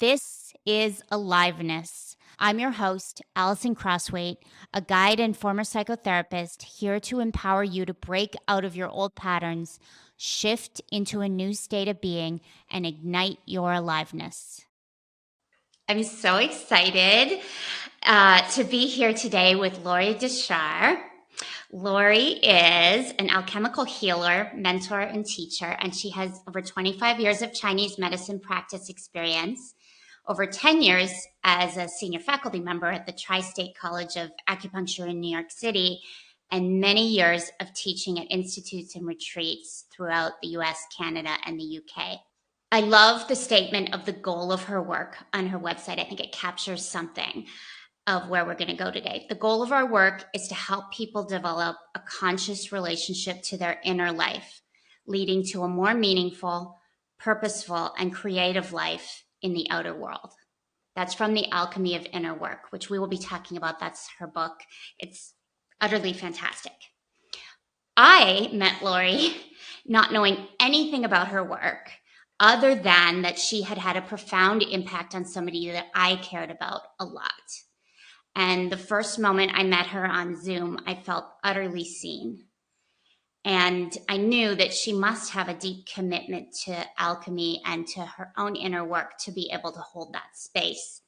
This is Aliveness. I'm your host, Alison Crosthwait, a guide and former psychotherapist here to empower you to break out of your old patterns, shift into a new state of being, and ignite your aliveness. I'm so excited to be here today with Lorie Dechar. Lorie is an alchemical healer, mentor, and teacher, and she has over 25 years of Chinese medicine practice experience, over 10 years as a senior faculty member at the Tri-State College of Acupuncture in New York City, and many years of teaching at institutes and retreats throughout the US, Canada, and the UK. I love the statement of the goal of her work on her website. I think it captures something of where we're going to go today. The goal of our work is to help people develop a conscious relationship to their inner life, leading to a more meaningful, purposeful, and creative life in the outer world. That's from The Alchemy of Inner Work, which we will be talking about. That's her book. It's utterly fantastic. I met Lorie not knowing anything about her work, other than that she had had a profound impact on somebody that I cared about a lot. And the first moment I met her on Zoom, I felt utterly seen. And I knew that she must have a deep commitment to alchemy and to her own inner work to be able to hold that space.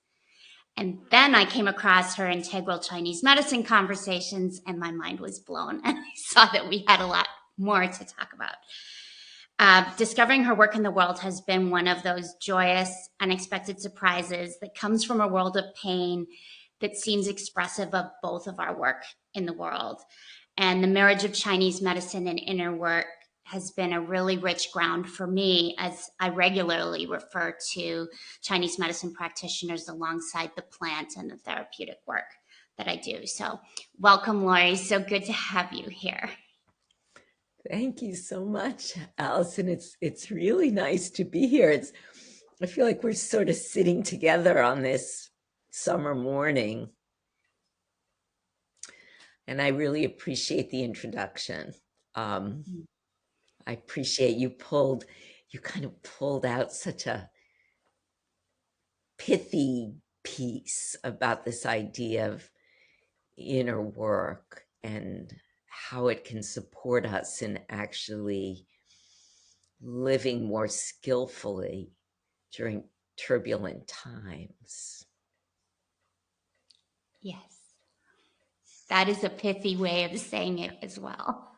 And then I came across her integral Chinese medicine conversations, and my mind was blown. And I saw that we had a lot more to talk about. Discovering her work in the world has been one of those joyous, unexpected surprises that comes from a world of pain that seems expressive of both of our work in the world. And the marriage of Chinese medicine and inner work has been a really rich ground for me, as I regularly refer to Chinese medicine practitioners alongside the plant and the therapeutic work that I do. So welcome, Lorie. So good to have you here. Thank you so much, Alison. It's really nice to be here. I feel like we're sort of sitting together on this summer morning. And I really appreciate the introduction. I appreciate you kind of pulled out such a pithy piece about this idea of inner work and how it can support us in actually living more skillfully during turbulent times. Yes, that is a pithy way of saying it as well.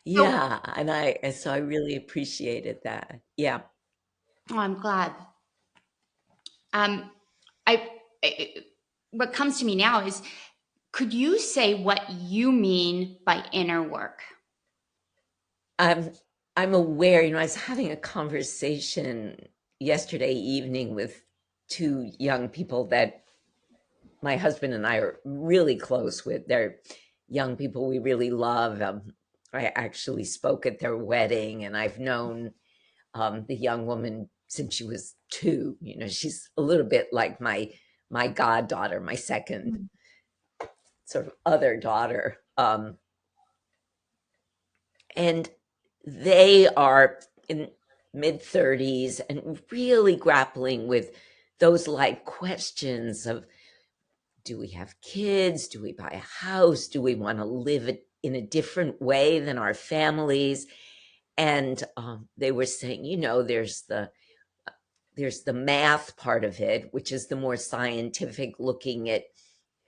Yeah, and so I really appreciated that. Yeah. Oh, I'm glad. I what comes to me now is, could you say what you mean by inner work? I'm aware, I was having a conversation yesterday evening with two young people that my husband and I are really close with. They're young people we really love. I actually spoke at their wedding, and I've known the young woman since she was 2. She's a little bit like my goddaughter, my second sort of other daughter. And they are in mid-30s and really grappling with those life questions of, do we have kids? Do we buy a house? Do we want to live in a different way than our families? And they were saying, there's the math part of it, which is the more scientific, looking at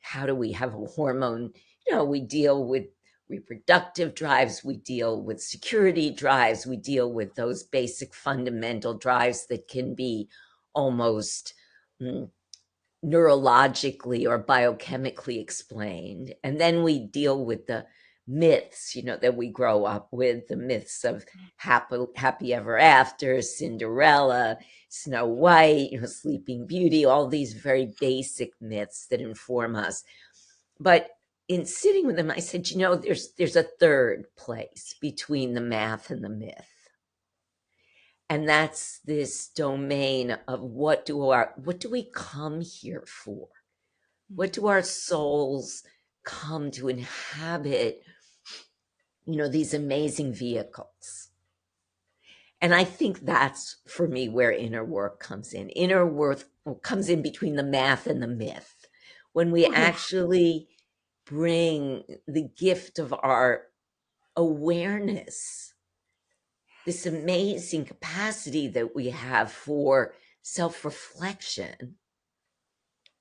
how do we have a hormone. We deal with reproductive drives, we deal with security drives, we deal with those basic fundamental drives that can be almost neurologically or biochemically explained. And then we deal with the myths, that we grow up with, the myths of happy ever after, Cinderella, Snow White, Sleeping Beauty, all these very basic myths that inform us. But in sitting with them, I said, there's a third place between the math and the myth. And that's this domain of what do we come here for? What do our souls come to inhabit, these amazing vehicles? And I think that's, for me, where inner work comes in. Inner work comes in between the math and the myth. When we Oh, yeah. actually bring the gift of our awareness, this amazing capacity that we have for self-reflection,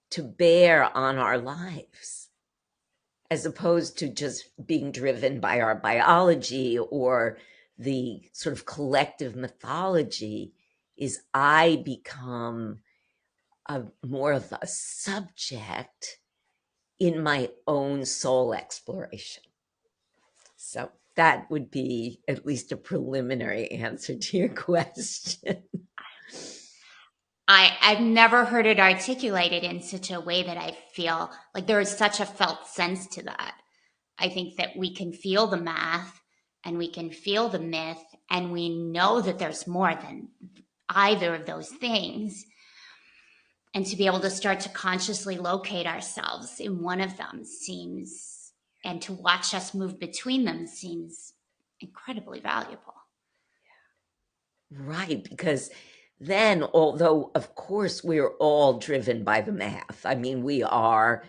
to bear on our lives, as opposed to just being driven by our biology or the sort of collective mythology, is I become more of a subject in my own soul exploration. So that would be at least a preliminary answer to your question. I've never heard it articulated in such a way that I feel like there is such a felt sense to that. I think that we can feel the math and we can feel the myth, and we know that there's more than either of those things. And to be able to start to consciously locate ourselves in one of them seems, and to watch us move between them seems incredibly valuable. Right, because then, although of course we're all driven by the math, I mean, we are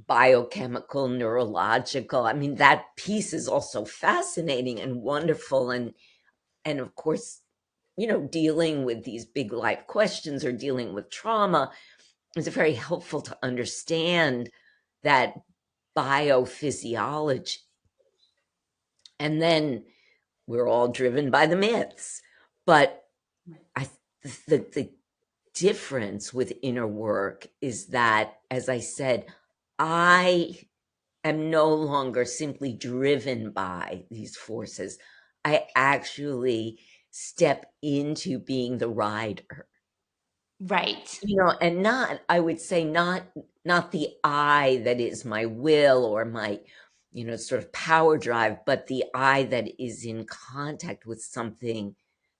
biochemical, neurological. I mean, that piece is also fascinating and wonderful. And of course, dealing with these big life questions or dealing with trauma is very helpful to understand that biophysiology. And then we're all driven by the myths. But I the difference with inner work is that, as I said, I am no longer simply driven by these forces. I actually step into being the rider. Right. And not, I would say, not the I that is my will or my, sort of power drive, but the I that is in contact with something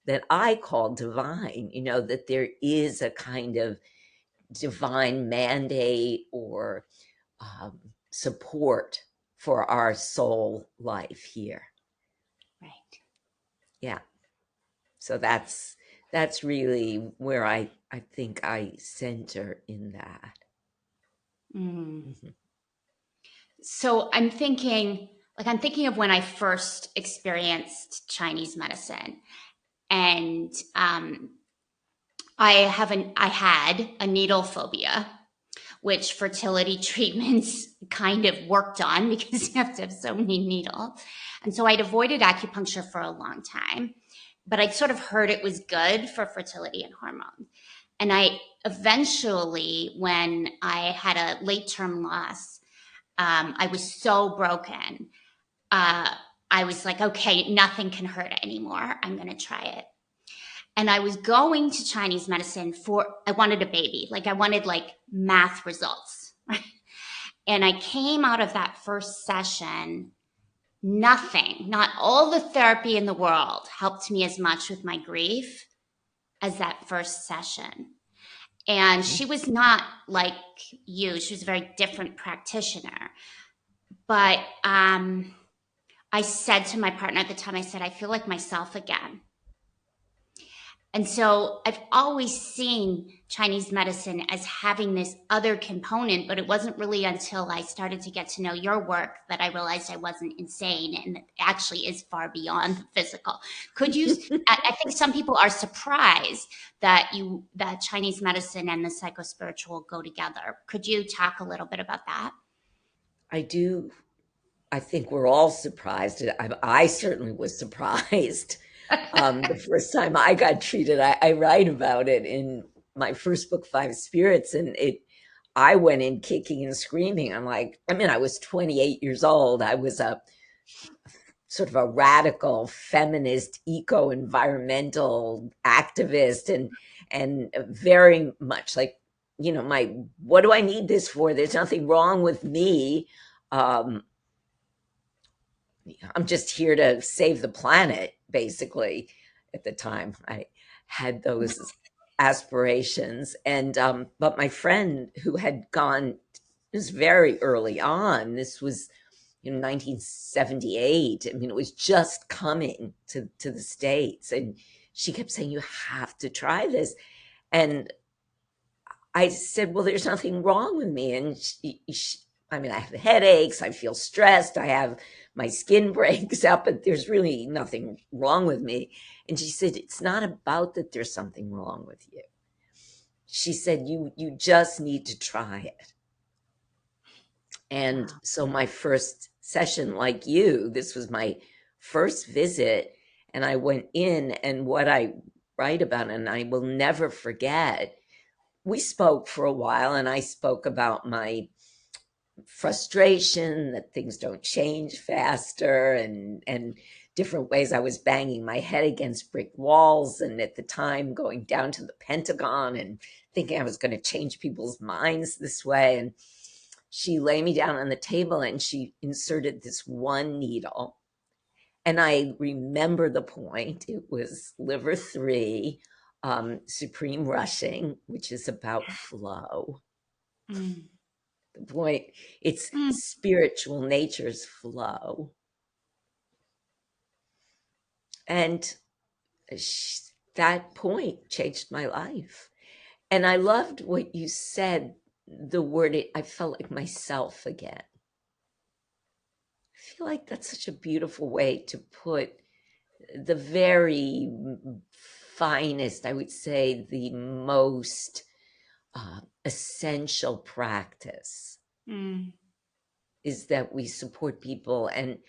that I call divine, that there is a kind of divine mandate or support for our soul life here. Right. Yeah. So that's really where I think I center in that. Mm. Mhm. So I'm thinking of when I first experienced Chinese medicine, and I had a needle phobia, which fertility treatments kind of worked on because you have to have so many needles. And so I'd avoided acupuncture for a long time, but I'd sort of heard it was good for fertility and hormones. And I eventually, when I had a late term loss, I was so broken. Uh, I was like, okay, nothing can hurt anymore. I'm going to try it. And I was going to Chinese medicine I wanted a baby. Like I wanted like math results. Right? And I came out of that first session, nothing, not all the therapy in the world helped me as much with my grief as that first session. And she was not like you. She was a very different practitioner. But I said to my partner at the time, I said, I feel like myself again. And so I've always seen Chinese medicine as having this other component, but it wasn't really until I started to get to know your work that I realized I wasn't insane and it actually is far beyond the physical. Could you, I think some people are surprised that Chinese medicine and the psychospiritual go together. Could you talk a little bit about that? I do. I think we're all surprised. I certainly was surprised the first time I got treated. I write about it in my first book, Five Spirits, and I went in kicking and screaming. I was 28 years old. I was a sort of a radical feminist eco-environmental activist, and very much like, my, what do I need this for? There's nothing wrong with me. um I'm just here to save the planet, basically. At the time I had those aspirations, and but my friend who had gone, this very early on, this was 1978. I mean, it was just coming to the States. And she kept saying, you have to try this. And I said, well, there's nothing wrong with me. And I mean, I have headaches, I feel stressed, my skin breaks out, but there's really nothing wrong with me. And she said, it's not about that there's something wrong with you. She said, you just need to try it. And so my first session, like you, this was my first visit, and I went in, and what I write about, and I will never forget, we spoke for a while, and I spoke about my frustration that things don't change faster, and different ways I was banging my head against brick walls, and at the time going down to the Pentagon and thinking I was going to change people's minds this way. And she lay me down on the table and she inserted this one needle. And I remember the point. It was liver 3, supreme rushing, which is about flow. The point, it's spiritual nature's flow. And that point changed my life. And I loved what you said, the word, I felt like myself again. I feel like that's such a beautiful way to put the very finest, I would say the most essential practice is that we support people, and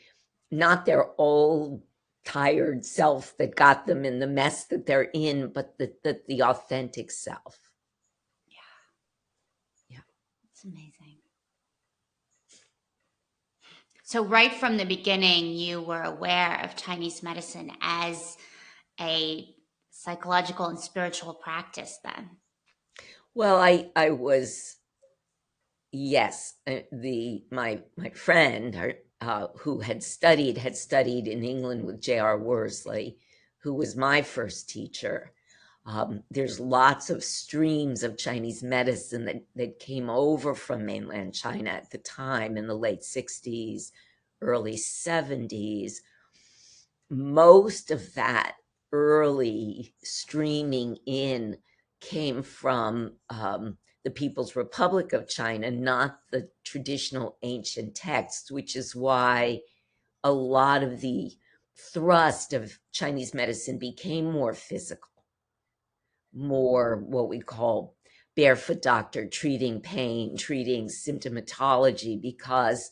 not their old tired self that got them in the mess that they're in, but the authentic self. Yeah. It's amazing. So right from the beginning, you were aware of Chinese medicine as a psychological and spiritual practice then? Well, I was, yes, my friend who had studied in England with J.R. Worsley, who was my first teacher. There's lots of streams of Chinese medicine that came over from mainland China at the time in the late 60s, early 70s. Most of that early streaming in came from the People's Republic of China, not the traditional ancient texts, which is why a lot of the thrust of Chinese medicine became more physical, more what we call barefoot doctor, treating pain, treating symptomatology, because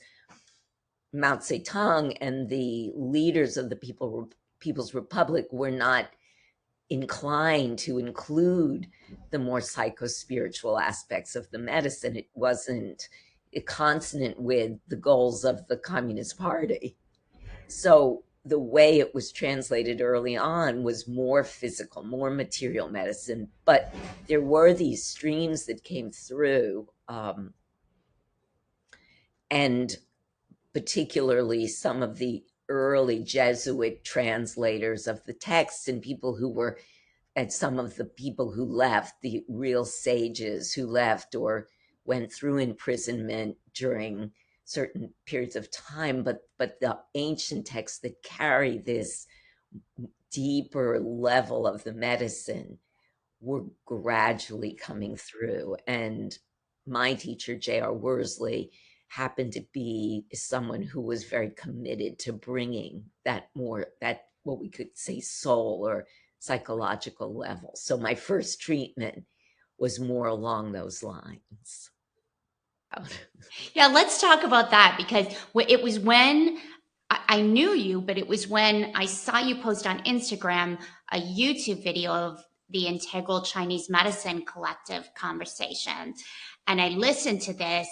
Mao Zedong and the leaders of the People's Republic were not inclined to include the more psychospiritual aspects of the medicine. It wasn't consonant with the goals of the Communist Party. So the way it was translated early on was more physical, more material medicine. But there were these streams that came through, and particularly some of the early Jesuit translators of the texts, and people who were, and some of the people who left, the real sages who left or went through imprisonment during certain periods of time, but the ancient texts that carry this deeper level of the medicine were gradually coming through. And my teacher, J.R. Worsley, happened to be someone who was very committed to bringing that what we could say soul or psychological level. So my first treatment was more along those lines. Yeah, let's talk about that, because it was when I knew you, but it was when I saw you post on Instagram a YouTube video of the Integral Chinese Medicine Collective conversation. And I listened to this,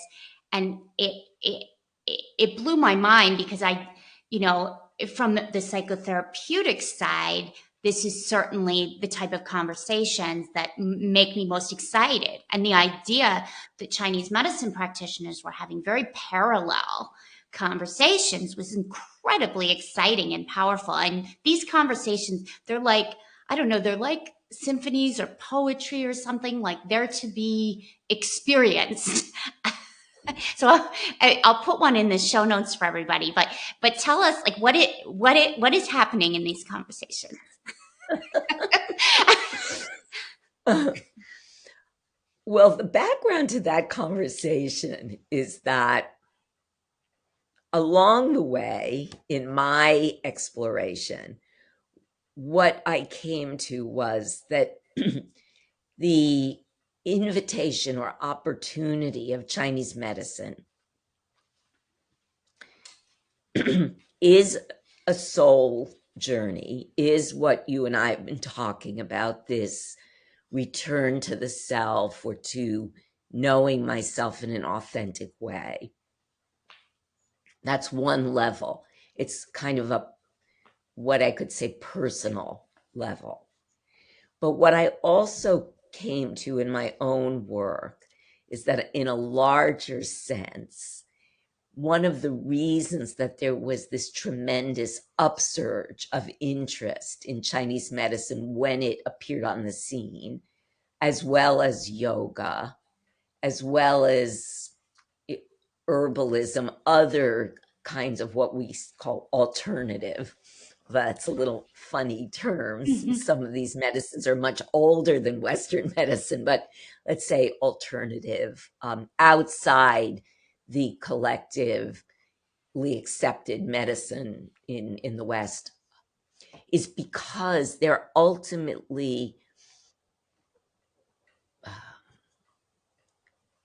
and it blew my mind, because from the psychotherapeutic side, this is certainly the type of conversations that make me most excited. And the idea that Chinese medicine practitioners were having very parallel conversations was incredibly exciting and powerful. And these conversations, they're like, I don't know, they're like symphonies or poetry or something, like they're to be experienced. So I'll put one in the show notes for everybody. But tell us, like, what is happening in these conversations? Well, the background to that conversation is that along the way in my exploration, what I came to was that the invitation or opportunity of Chinese medicine is a soul journey, is what you and I have been talking about, this return to the self or to knowing myself in an authentic way. That's one level. It's kind of what I could say personal level. But what I also came to in my own work is that in a larger sense, one of the reasons that there was this tremendous upsurge of interest in Chinese medicine when it appeared on the scene, as well as yoga, as well as herbalism, other kinds of what we call alternative. That's a little funny terms. Some of these medicines are much older than Western medicine, but let's say alternative, outside the collectively accepted medicine in the West, is because they're ultimately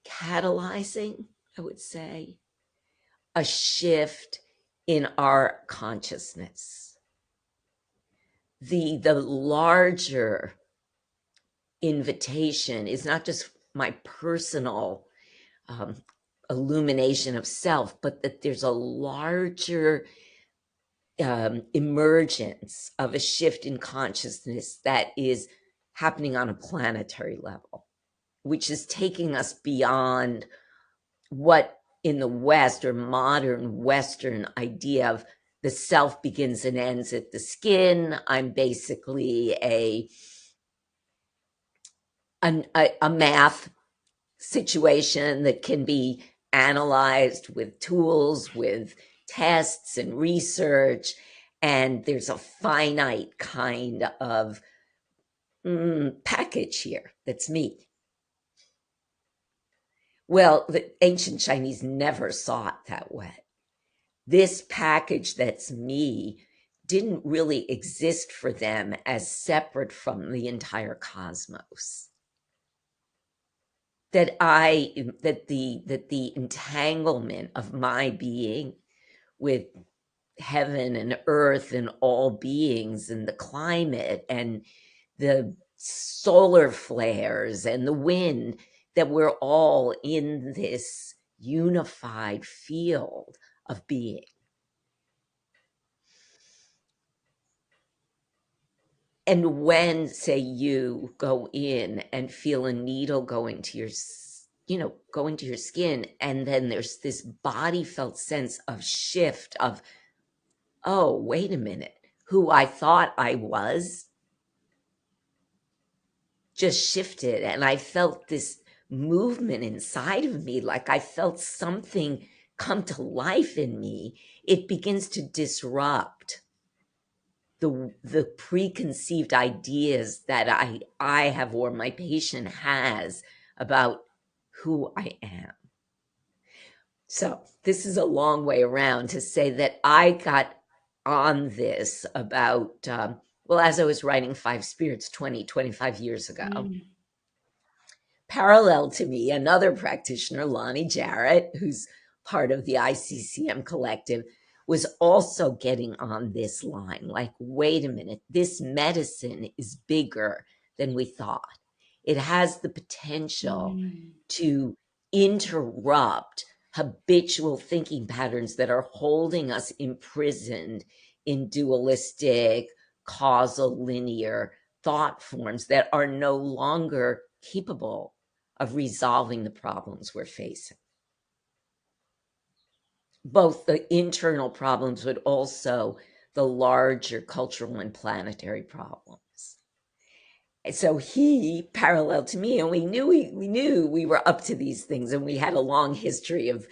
catalyzing, I would say, a shift in our consciousness. The larger invitation is not just my personal illumination of self, but that there's a larger emergence of a shift in consciousness that is happening on a planetary level, which is taking us beyond what in the West or modern Western idea of the self begins and ends at the skin. I'm basically a math situation that can be analyzed with tools, with tests and research, and there's a finite kind of package here that's me. Well, the ancient Chinese never saw it that way. This package that's me didn't really exist for them as separate from the entire cosmos. That the entanglement of my being with heaven and earth and all beings and the climate and the solar flares and the wind, that we're all in this unified field of being. And when, say, you go in and feel a needle going to your, going to your skin, and then there's this body felt sense of shift of, oh, wait a minute, who I thought I was just shifted. And I felt this movement inside of me, like I felt something come to life in me. It begins to disrupt the preconceived ideas that I have or my patient has about who I am. So this is a long way around to say that I got on this about, as I was writing Five Spirits 25 years ago. Parallel to me, another practitioner, Lorie Dechar, who's part of the ICCM collective, was also getting on this line. Like, wait a minute, this medicine is bigger than we thought. It has the potential to interrupt habitual thinking patterns that are holding us imprisoned in dualistic, causal, linear thought forms that are no longer capable of resolving the problems we're facing. Both the internal problems, but also the larger cultural and planetary problems. So he parallel to me, and we knew we were up to these things, and we had a long history of,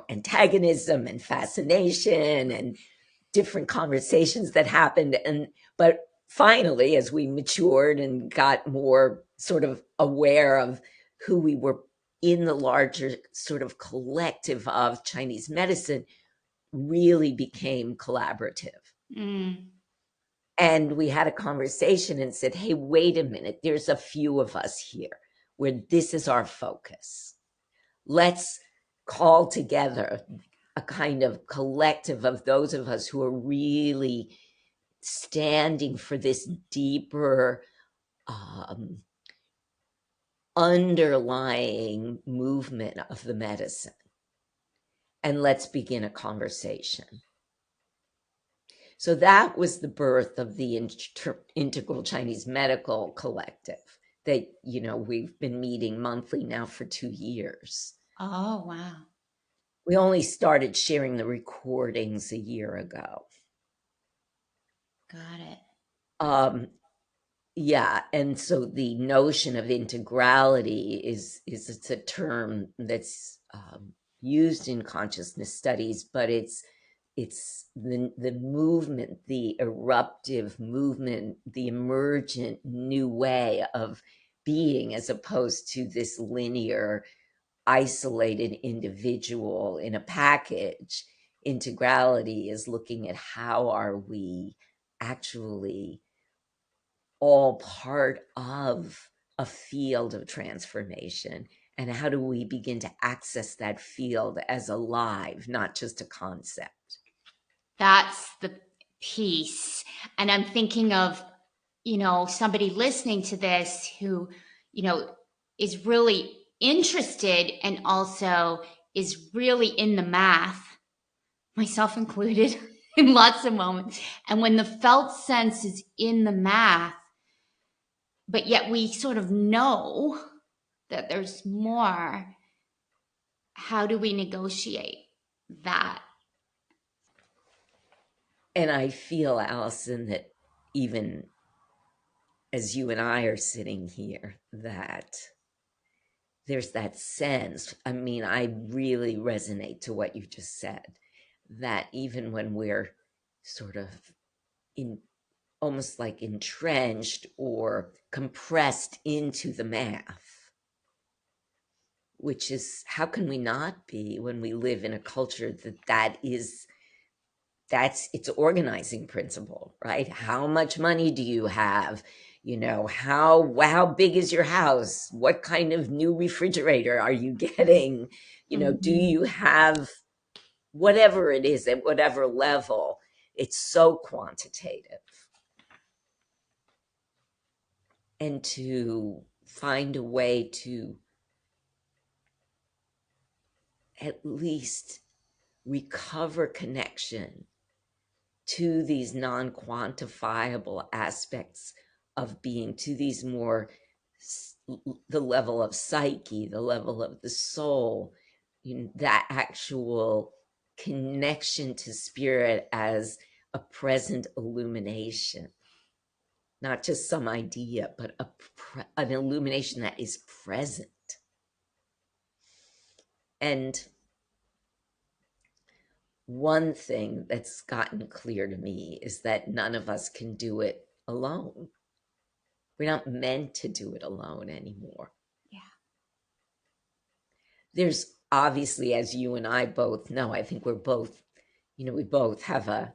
antagonism and fascination and different conversations that happened. But finally, as we matured and got more sort of aware of who we were in the larger sort of collective of Chinese medicine, really became collaborative. And we had a conversation and said, hey, wait a minute, there's a few of us here where this is our focus. Let's call together a kind of collective of those of us who are really standing for this deeper underlying movement of the medicine. And let's begin a conversation. So that was the birth of the Integral Chinese Medical Collective that, we've been meeting monthly now for 2 years. Oh, wow. We only started sharing the recordings a year ago. Got it. Yeah, and so the notion of integrality is it's a term that's used in consciousness studies, but it's the movement, the eruptive movement, the emergent new way of being, as opposed to this linear, isolated individual in a package. Integrality is looking at how are we actually all part of a field of transformation, and how do we begin to access that field as alive, not just a concept. That's the piece. And I'm thinking of, somebody listening to this who, is really interested and also is really in the math, myself included, in lots of moments. And when the felt sense is in the math, but yet we sort of know that there's more, how do we negotiate that? And I feel, Alison, that even as you and I are sitting here, that there's that sense. I mean, I really resonate to what you just said, that even when we're sort of in almost like entrenched or compressed into the math, which is, how can we not be when we live in a culture that's its organizing principle, right? How much money do you have? How big is your house? What kind of new refrigerator are you getting? Do you have whatever it is at whatever level? It's so quantitative. And to find a way to at least recover connection to these non-quantifiable aspects of being, to these more, the level of psyche, the level of the soul, that actual connection to spirit as a present illumination, not just some idea, but an illumination that is present. And one thing that's gotten clear to me is that none of us can do it alone. We're not meant to do it alone anymore. Yeah. There's obviously, as you and I both know, I think we're both, we both have a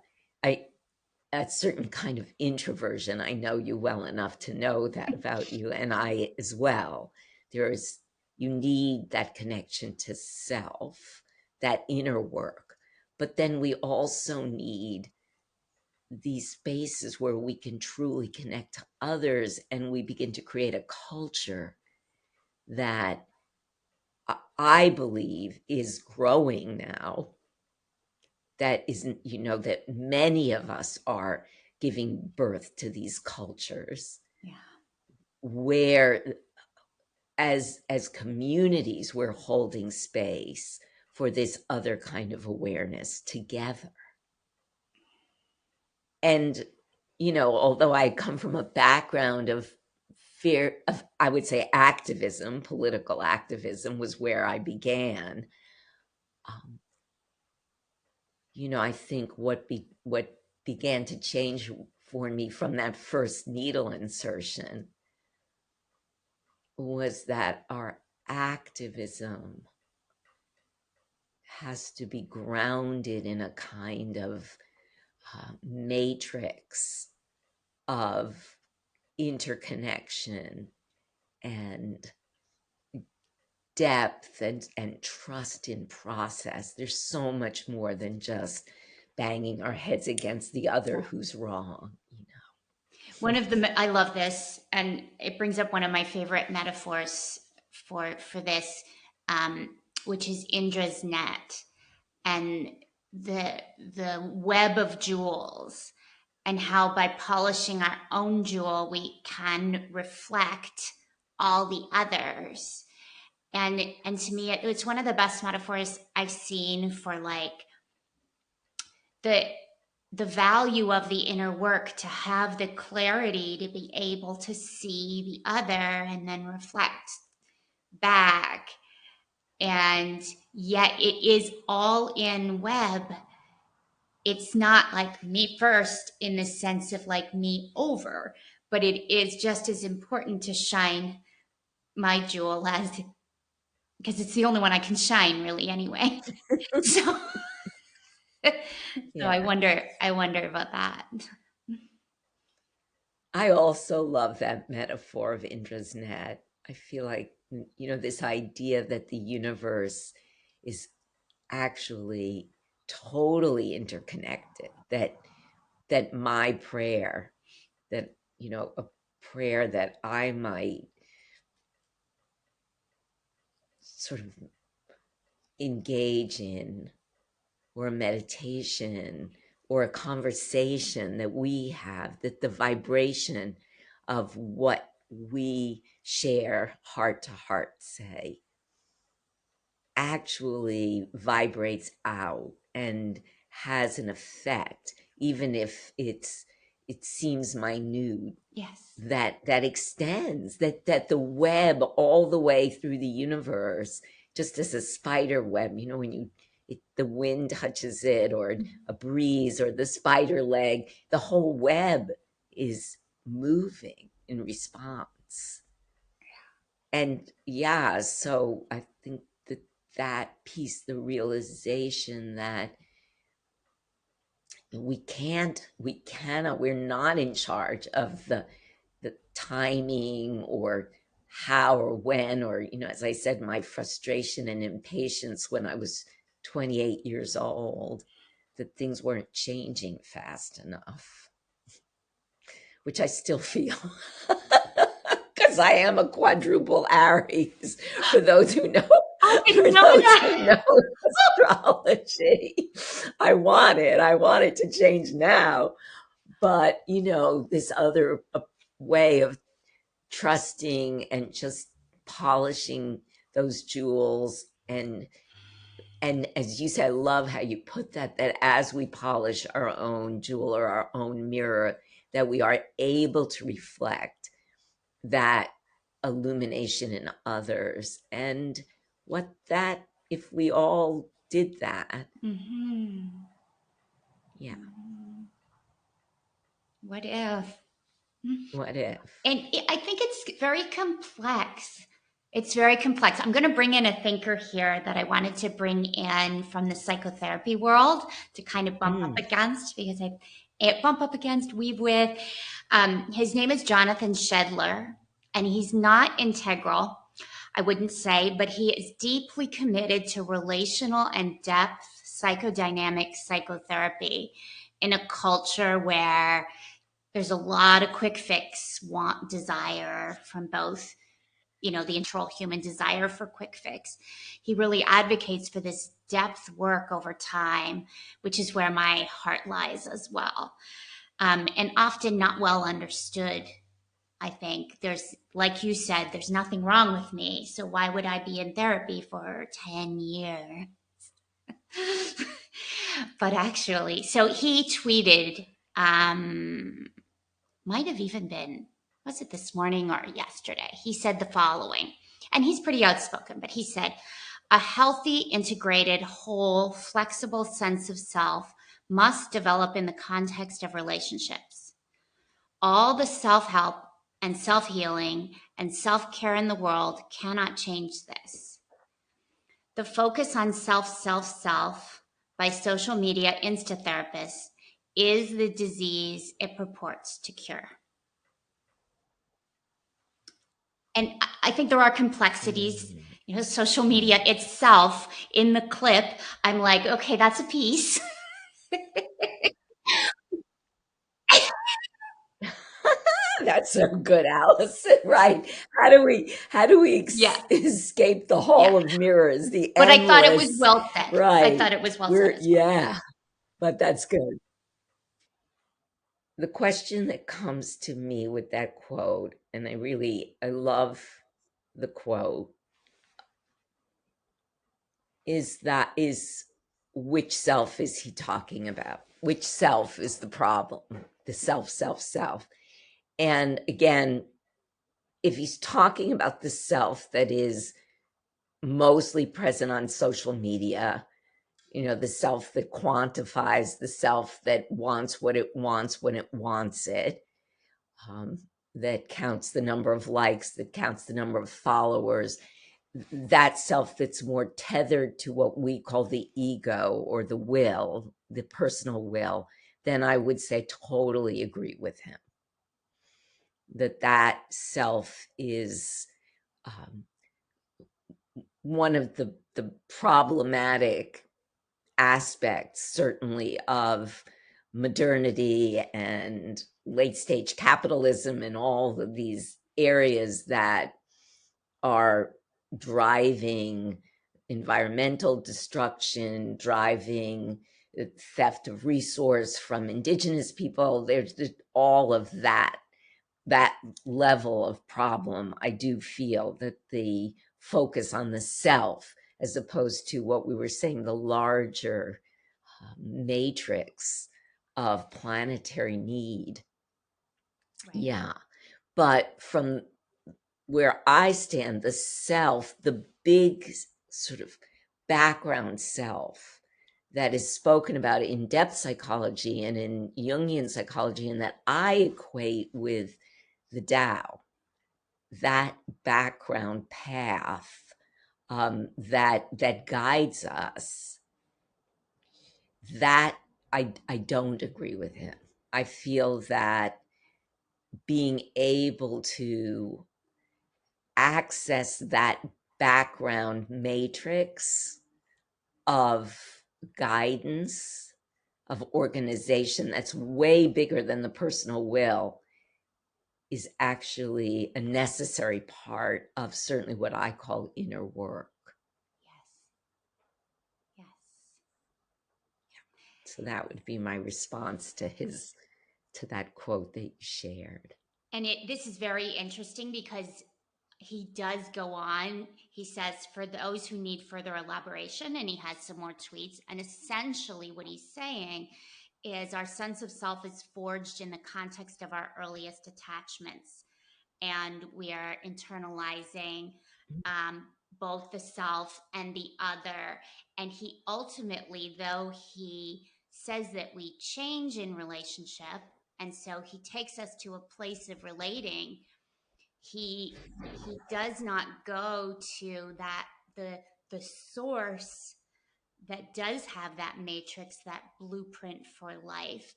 certain kind of introversion. I know you well enough to know that about you, and I as well. You need that connection to self, that inner work. But then we also need these spaces where we can truly connect to others, and we begin to create a culture that I believe is growing now. That isn't, that many of us are giving birth to these cultures. Yeah. Where as communities, we're holding space for this other kind of awareness together. And, although I come from a background of fear of, I would say, activism, political activism was where I began. Um, I think what began to change for me from that first needle insertion was that our activism has to be grounded in a kind of matrix of interconnection and depth and trust in process. There's so much more than just banging our heads against the other who's wrong. I love this, and it brings up one of my favorite metaphors for this, which is Indra's net and the web of jewels, and how by polishing our own jewel we can reflect all the others. And to me, it's one of the best metaphors I've seen for like the the value of the inner work, to have the clarity to be able to see the other and then reflect back. And yet it is all in web. It's not like me first in the sense of like me over, but it is just as important to shine my jewel as, because it's the only one I can shine really anyway. So so Yeah. I wonder about that. I also love that metaphor of Indra's net. I feel like, this idea that the universe is actually totally interconnected, that my prayer, that, a prayer that I might sort of engage in, or a meditation, or a conversation that we have, that the vibration of what we share heart to heart, say, actually vibrates out and has an effect, even if it seems minute. Yes. That extends, that the web all the way through the universe, just as a spider web, when the wind touches it, or a breeze, or the spider leg, the whole web is moving in response. And yeah, so I think that piece, the realization that we're not in charge of the timing, or how, or when, or, as I said, my frustration and impatience when I was 28 years old, that things weren't changing fast enough, which I still feel. Because I am a quadruple Aries, for those who know. I For didn't know those that. who know astrology, I want it to change now. But, this other way of trusting and just polishing those jewels, and as you said, I love how you put that as we polish our own jewel, or our own mirror, that we are able to reflect that illumination in others. And what that, if we all did that. Mm-hmm. Yeah. What if? What if? And I think it's very complex. It's very complex. I'm going to bring in a thinker here that I wanted to bring in from the psychotherapy world to kind of bump up against, because weave with. His name is Jonathan Shedler, and he's not integral, I wouldn't say, but he is deeply committed to relational and depth psychodynamic psychotherapy in a culture where there's a lot of quick fix desire from both, the natural human desire for quick fix. He really advocates for this depth work over time, which is where my heart lies as well. And often not well understood. I think there's, like you said, there's nothing wrong with me. So why would I be in therapy for 10 years? But actually, so he tweeted, might have even been was it this morning or yesterday? He said the following, and he's pretty outspoken, but he said, a healthy, integrated, whole, flexible sense of self must develop in the context of relationships. All the self-help and self-healing and self-care in the world cannot change this. The focus on self by social media insta-therapists is the disease it purports to cure. And I think there are complexities, social media itself. In the clip, I'm like, okay, that's a piece. That's so good, Alison. Right? How do we escape the hall of mirrors, the But I thought it was endless? well said. Right? I thought it was well said as well. But that's good. The question that comes to me with that quote, and I love the quote, is which self is he talking about? Which self is the problem? The self. And again, if he's talking about the self that is mostly present on social media, the self that quantifies, the self that wants what it wants when it wants it, that counts the number of likes, that counts the number of followers, that self that's more tethered to what we call the ego or the will, the personal will, then I would say totally agree with him. That self is one of the problematic aspects, certainly, of modernity and late stage capitalism and all of these areas that are driving environmental destruction, driving theft of resource from indigenous people. There's just all of that level of problem. I do feel that the focus on the self, as opposed to what we were saying, the larger matrix of planetary need. Right. Yeah. But from where I stand, the self, the big sort of background self that is spoken about in depth psychology and in Jungian psychology, and that I equate with the Tao, that background path that guides us, that I don't agree with him. I feel that being able to access that background matrix of guidance, of organization that's way bigger than the personal will, is actually a necessary part of certainly what I call inner work. Yes. So that would be my response to that quote that you shared. And this is very interesting because he does go on. He says, for those who need further elaboration, and he has some more tweets. And essentially what he's saying is our sense of self is forged in the context of our earliest attachments. And we are internalizing both the self and the other. And he ultimately, though he says that we change in relationship, and so he takes us to a place of relating, he does not go to that the source that does have that matrix, that blueprint for life.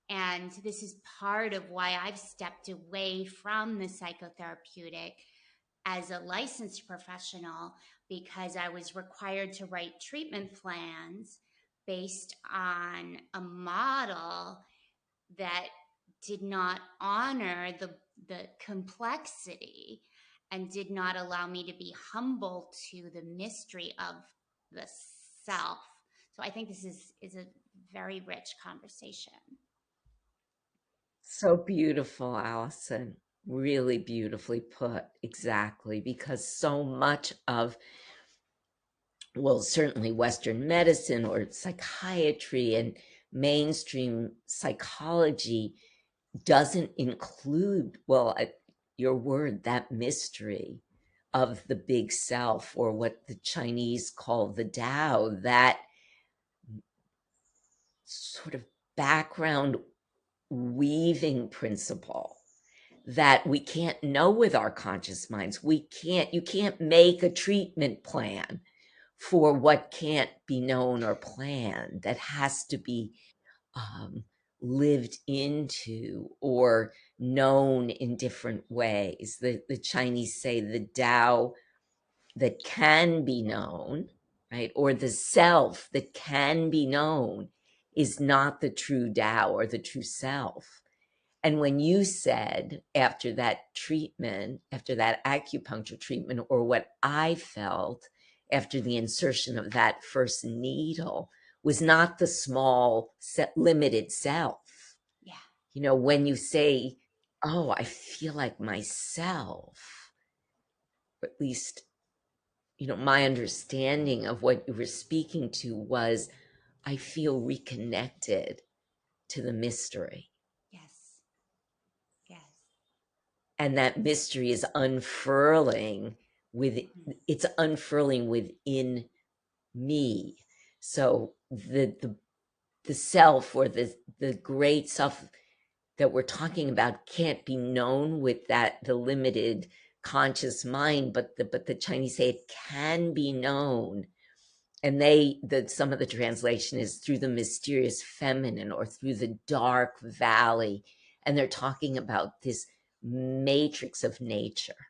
And this is part of why I've stepped away from the psychotherapeutic as a licensed professional, because I was required to write treatment plans based on a model that did not honor the complexity and did not allow me to be humble to the mystery of the self. So I think this is a very rich conversation. So beautiful, Alison. Really beautifully put, exactly, because so much of, well, certainly Western medicine or psychiatry and mainstream psychology doesn't include, well, your word, that mystery of the big self, or what the Chinese call the Tao, that sort of background weaving principle that we can't know with our conscious minds. You can't make a treatment plan for what can't be known or planned, that has to be lived into or known in different ways. The Chinese say the Tao that can be known, right, or the self that can be known is not the true Tao or the true self. And when you said after that treatment, after that acupuncture treatment, or what I felt after the insertion of that first needle, was not the small, limited self. Yeah. You know, when you say, oh, I feel like myself, or at least, you know, my understanding of what you were speaking to was, I feel reconnected to the mystery. Yes. Yes. And that mystery is unfurling it's unfurling within me. So the self, or the great self that we're talking about, can't be known with the limited conscious mind, but the Chinese say it can be known. And some of the translation is through the mysterious feminine, or through the dark valley. And they're talking about this matrix of nature,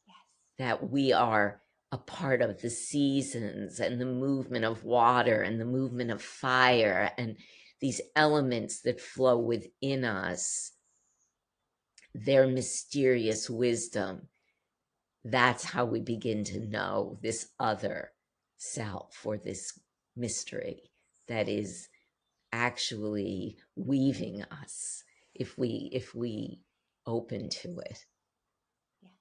Yes. that we are a part of the seasons and the movement of water and the movement of fire, and these elements that flow within us, their mysterious wisdom. That's how we begin to know this other self, or this mystery that is actually weaving us, if we open to it. Yes.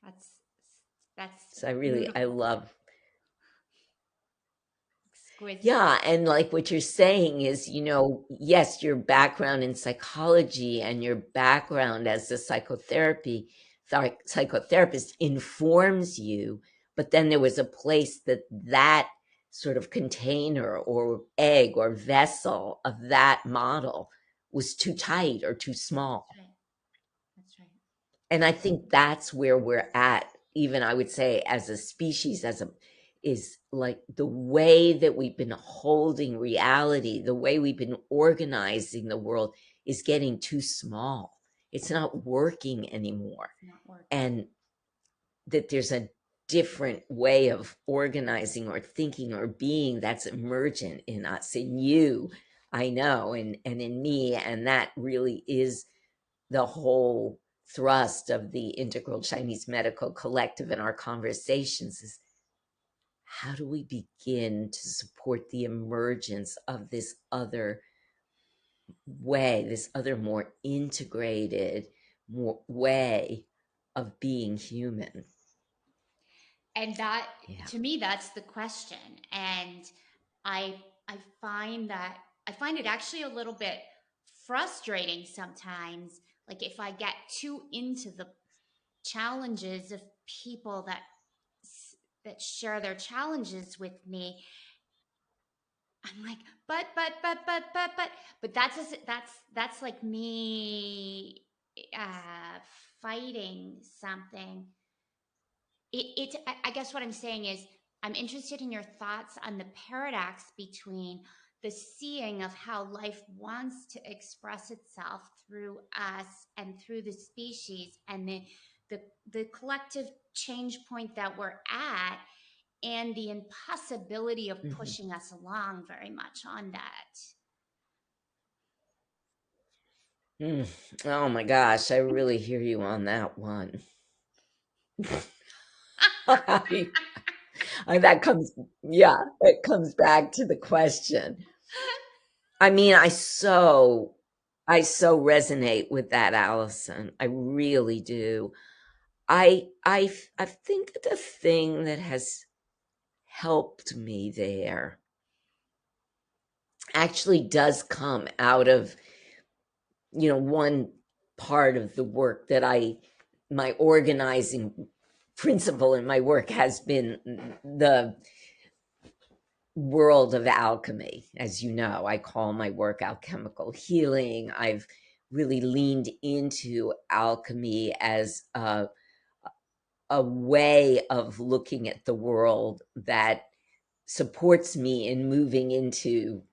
That's that's So I beautiful. love. Exquisite. Yeah, and like what you're saying is, you know, yes, your background in psychology and your background as a psychotherapist informs you, but then there was a place that sort of container or egg or vessel of that model was too tight or too small. That's right. That's right. And I think that's where we're at, even I would say as a species, is like the way that we've been holding reality, the way we've been organizing the world is getting too small. It's not working anymore. It's not working. And that there's a different way of organizing or thinking or being that's emergent in us, in you, I know, and in me. And that really is the whole thrust of the Integral Chinese Medical Collective in our conversations, is how do we begin to support the emergence of this other way, this other more integrated way of being human? And that, Yeah. to me, that's the question. And I I find that I find it actually a little bit frustrating sometimes. Like if I get too into the challenges of people that share their challenges with me, I'm like, but that's like me fighting something. I guess what I'm saying is I'm interested in your thoughts on the paradox between the seeing of how life wants to express itself through us and through the species, and the the collective change point that we're at, and the impossibility of Mhm. pushing us along very much on that. Mm. Oh my gosh, I really hear you on that one. That comes, yeah, it comes back to the question. I mean, I so resonate with that, Alison. I really do. I think the thing that has helped me there actually does come out of, you know, one part of the work that my organizing principle in my work has been the world of alchemy. As you know, I call my work alchemical healing. I've really leaned into alchemy as a way of looking at the world that supports me in moving into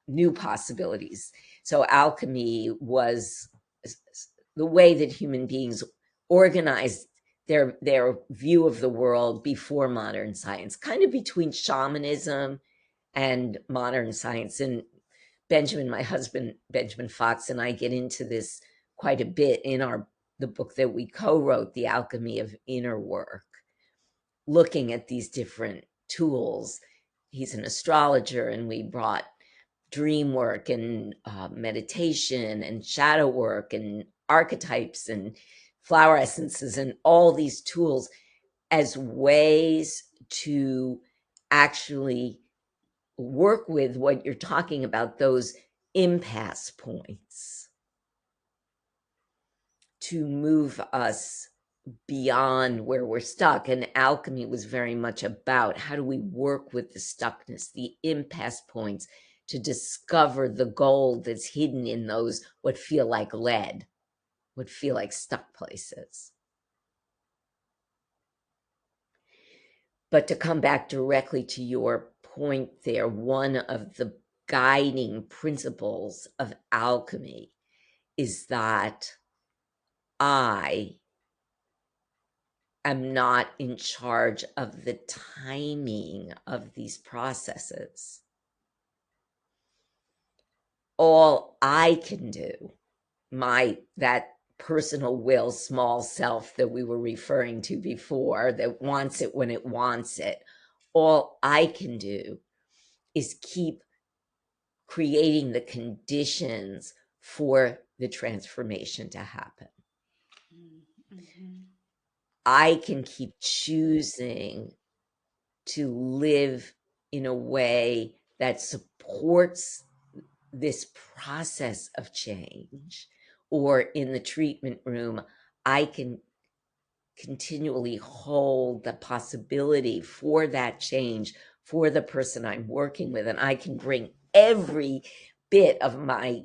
new possibilities. So alchemy was the way that human beings organized their view of the world before modern science, kind of between shamanism and modern science. And my husband, Benjamin Fox, and I get into this quite a bit in the book that we co-wrote, The Alchemy of Inner Work, looking at these different tools. He's an astrologer, and we brought dream work and meditation and shadow work and archetypes and flower essences and all these tools as ways to actually work with what you're talking about, those impasse points, to move us beyond where we're stuck. And alchemy was very much about how do we work with the stuckness, the impasse points, to discover the gold that's hidden in those what feel like lead, what feel like stuck places. But to come back directly to your point there, one of the guiding principles of alchemy is that I am not in charge of the timing of these processes. All I can do, that personal will, small self that we were referring to before, that wants it when it wants it, all I can do is keep creating the conditions for the transformation to happen. Mm-hmm. I can keep choosing to live in a way that supports this process of change. Or in the treatment room, I can continually hold the possibility for that change for the person I'm working with. And I can bring every bit of my,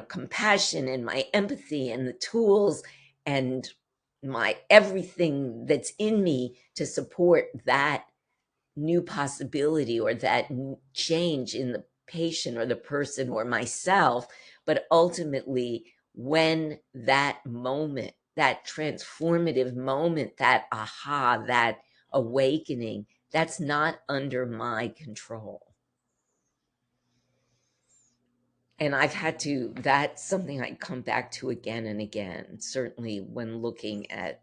compassion and my empathy and the tools and my everything that's in me to support that new possibility or that change in the patient or the person or myself. But ultimately, when that moment, that transformative moment, that aha, that awakening, that's not under my control. And that's something I come back to again and again, certainly when looking at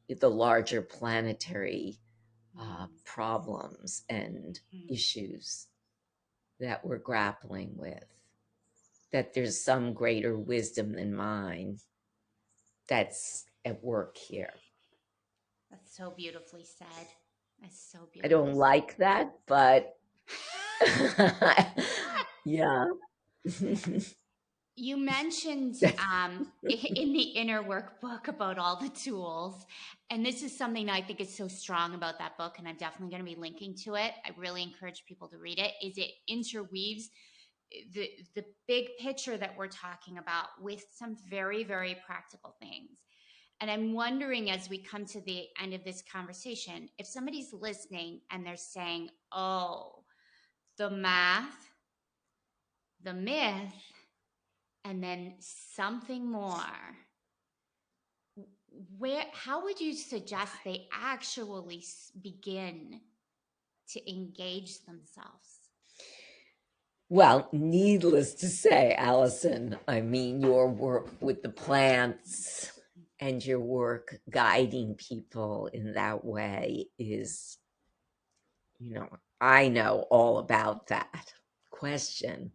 the larger planetary problems and issues that we're grappling with, that there's some greater wisdom than mine that's at work here. That's so beautifully said. That's so beautiful. I don't like that, but yeah. You mentioned in the Inner Work book about all the tools, and this is something that I think is so strong about that book, and I'm definitely going to be linking to it. I really encourage people to read it. Is it interweaves the big picture that we're talking about with some very, very practical things. And I'm wondering, as we come to the end of this conversation, if somebody's listening and they're saying, "Oh, the math, the myth, and then something more," how would you suggest they actually begin to engage themselves? Well, needless to say, Alison, I mean, your work with the plants and your work guiding people in that way is, I know all about that question.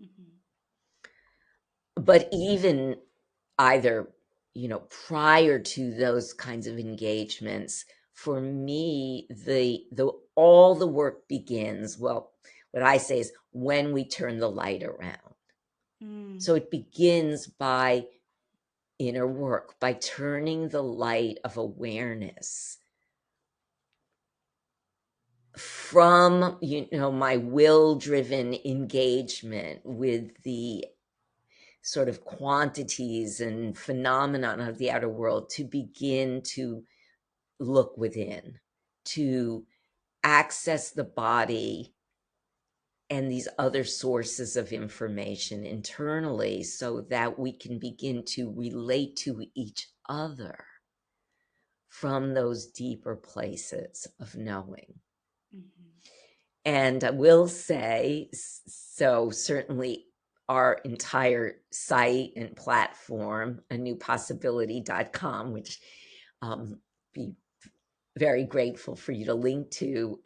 Mm-hmm. But even either, prior to those kinds of engagements, for me, all the work begins, well, what I say is when we turn the light around. So it begins by inner work, by turning the light of awareness from, my will-driven engagement with the sort of quantities and phenomenon of the outer world, to begin to look within, to access the body and these other sources of information internally, so that we can begin to relate to each other from those deeper places of knowing. Mm-hmm. And I will say, so certainly our entire site and platform, anewpossibility.com, which be very grateful for you to link to,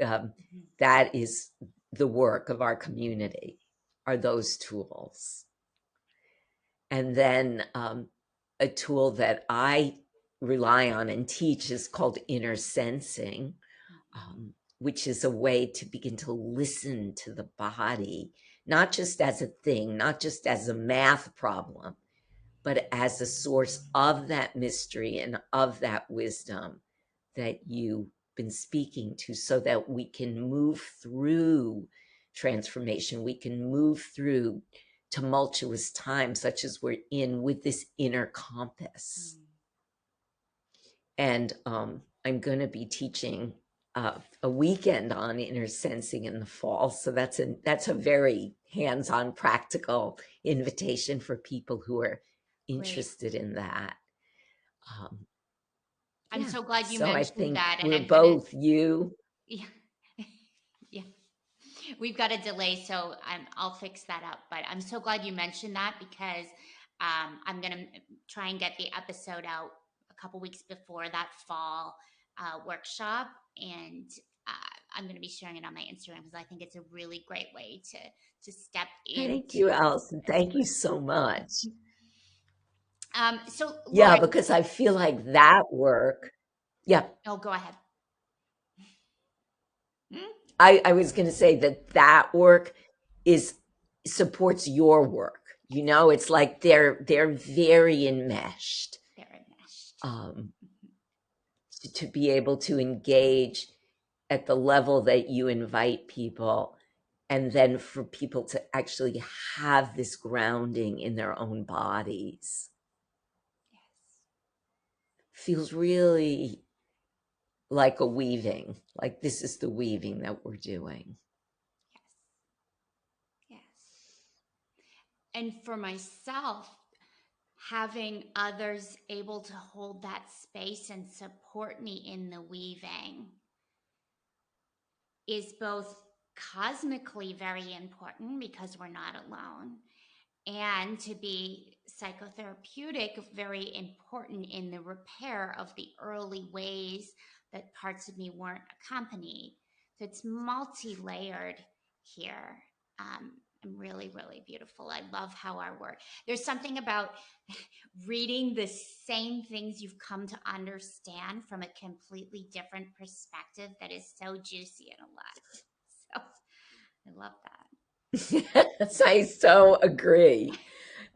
that is the work of our community, are those tools. And then a tool that I rely on and teach is called inner sensing, which is a way to begin to listen to the body, not just as a thing, not just as a math problem, but as a source of that mystery and of that wisdom that you've been speaking to, so that we can move through transformation. We can move through tumultuous times such as we're in with this inner compass. And I'm going to be teaching a weekend on inner sensing in the fall. So that's a very hands-on, practical invitation for people who are interested in that. I'm so glad you mentioned that. And we're both you. Yeah. Yeah. We've got a delay, so I'll fix that up. But I'm so glad you mentioned that, because I'm going to try and get the episode out a couple weeks before that fall workshop. And I'm going to be sharing it on my Instagram, because I think it's a really great way to step in. Thank you, Alison. Thank you so much. So Lorie, yeah, because I feel like that work. Yeah. Oh, go ahead. I was going to say that work supports your work. It's like they're very enmeshed. They're enmeshed. To be able to engage at the level that you invite people, and then for people to actually have this grounding in their own bodies. Yes. Feels really like a weaving, like this is the weaving that we're doing. Yes. And for myself, having others able to hold that space and support me in the weaving is both cosmically very important, because we're not alone, and to be psychotherapeutic, very important in the repair of the early ways that parts of me weren't accompanied. So it's multi-layered here. Really, really beautiful. I love how our work. There's something about reading the same things you've come to understand from a completely different perspective that is so juicy and alive. So I love that. Yes, I so agree.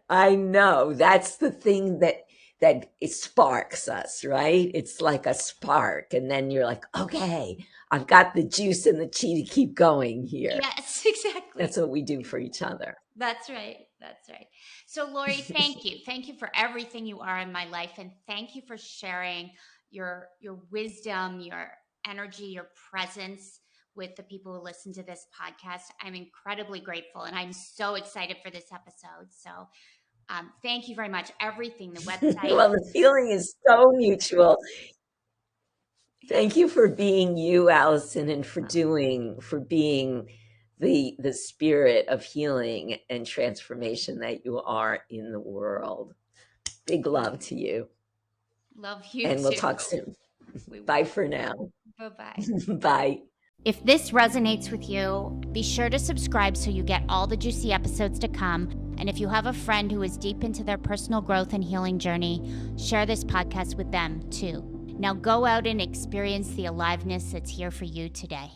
I know that's the thing that it sparks us, right? It's like a spark, and then you're like, okay, I've got the juice and the chi to keep going here. Yes, exactly. That's what we do for each other. That's right. That's right. So Lorie, thank you. Thank you for everything you are in my life, and thank you for sharing your wisdom, your energy, your presence with the people who listen to this podcast. I'm incredibly grateful, and I'm so excited for this episode. So thank you very much. Everything, the website. Well, the feeling is so mutual. Thank you for being you, Alison, and for being the spirit of healing and transformation that you are in the world. Big love to you. Love you and too. We'll talk soon. Bye for now. Bye-bye. Bye. If this resonates with you, be sure to subscribe so you get all the juicy episodes to come. And if you have a friend who is deep into their personal growth and healing journey, share this podcast with them too. Now go out and experience the aliveness that's here for you today.